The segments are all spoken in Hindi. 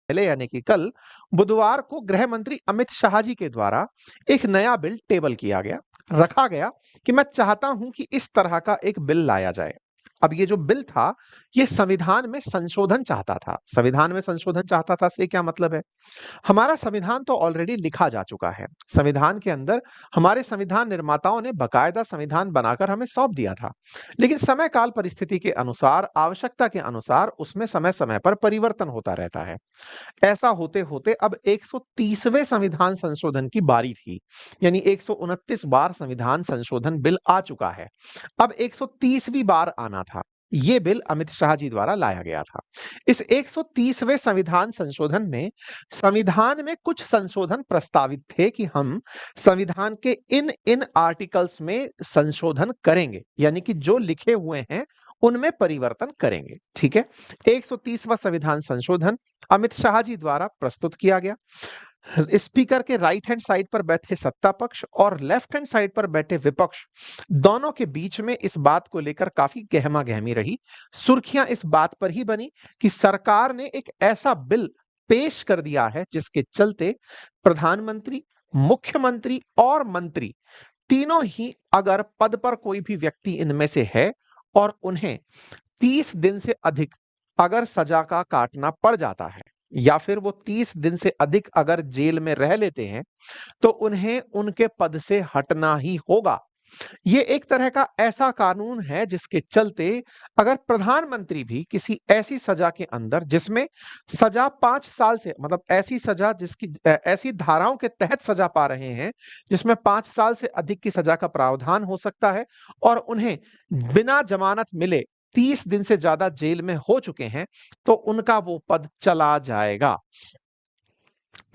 पहले यानी कि कल बुधवार को गृह मंत्री अमित शाह जी के द्वारा एक नया बिल टेबल किया गया, रखा गया कि मैं चाहता हूं कि इस तरह का एक बिल लाया जाए। अब ये जो बिल था, ये संविधान में संशोधन चाहता था। संविधान में संशोधन चाहता था से क्या मतलब है? हमारा संविधान तो ऑलरेडी लिखा जा चुका है। संविधान के अंदर हमारे संविधान निर्माताओं ने बकायदा संविधान बनाकर हमें सौंप दिया था। लेकिन समय काल परिस्थिति के अनुसार, आवश्यकता के अनुसार उसमें समय-समय पर परिवर्तन होता रहता है। ऐसा होते-होते अब 130वें संविधान संशोधन की बारी थी। यानी 129 बार संविधान संशोधन बिल आ चुका है। अब 130वीं बार आना था। ये बिल अमित शाह जी द्वारा लाया गया था। इस 130वें संविधान संशोधन में संविधान में कुछ संशोधन प्रस्तावित थे कि हम संविधान के इन आर्टिकल्स में संशोधन करेंगे। यानी कि जो लिखे हुए हैं उनमें परिवर्तन करेंगे। ठीक है? 130वां संविधान संशोधन अमित शाह जी द्वारा प्रस्तुत किया गया। स्पीकर के राइट हैंड साइड पर बैठे सत्ता पक्ष और लेफ्ट हैंड साइड पर बैठे विपक्ष, दोनों के बीच में इस बात को लेकर काफी गहमा-गहमी रही। सुर्खियां इस बात पर ही बनी कि सरकार ने एक ऐसा बिल पेश कर दिया है जिसके चलते प्रधानमंत्री, मुख्यमंत्री और मंत्री तीनों ही अगर पद पर कोई भी व्यक्ति इनमें से है और उन्हें 30 दिन से अधिक अगर सजा का काटना पड़ जाता है या फिर वो 30 दिन से अधिक अगर जेल में रह लेते हैं, तो उन्हें उनके पद से हटना ही होगा। ये एक तरह का ऐसा कानून है जिसके चलते अगर प्रधानमंत्री भी किसी ऐसी सजा के अंदर जिसमें सजा 5 साल से मतलब ऐसी सजा जिसकी ऐसी धाराओं के तहत सजा पा रहे हैं जिसमें 5 साल से अधिक की सजा का प्रावधान हो सकता है और उन्हें बिना जमानत मिले 30 दिन से ज्यादा जेल में हो चुके हैं, तो उनका वो पद चला जाएगा।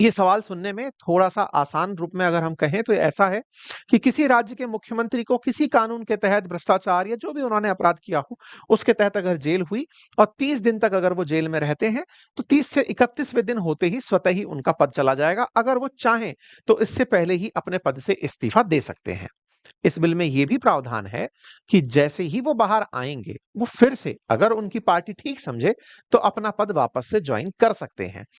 ये सवाल सुनने में थोड़ा-सा आसान रूप में अगर हम कहें तो ऐसा है कि किसी राज्य के मुख्यमंत्री को किसी कानून के तहत भ्रष्टाचार या जो भी उन्होंने अपराध किया हो, उसके तहत अगर जेल हुई और 30 दिन तक अगर वो जेल में रहते हैं, तो 30 से 31वें दिन होते ही स्वतः ही उनका पद चला जाएगा। अगर वो चाहें, तो इससे पहले ही अपने पद से इस्तीफा दे सकते हैं। इस बिल में ये भी प्रावधान है कि जैसे ही वो बाहर आएँगे, वो फिर से अगर उनकी पार्टी ठीक समझे, तो अपना पद वापस से जॉइन कर सकते हैं।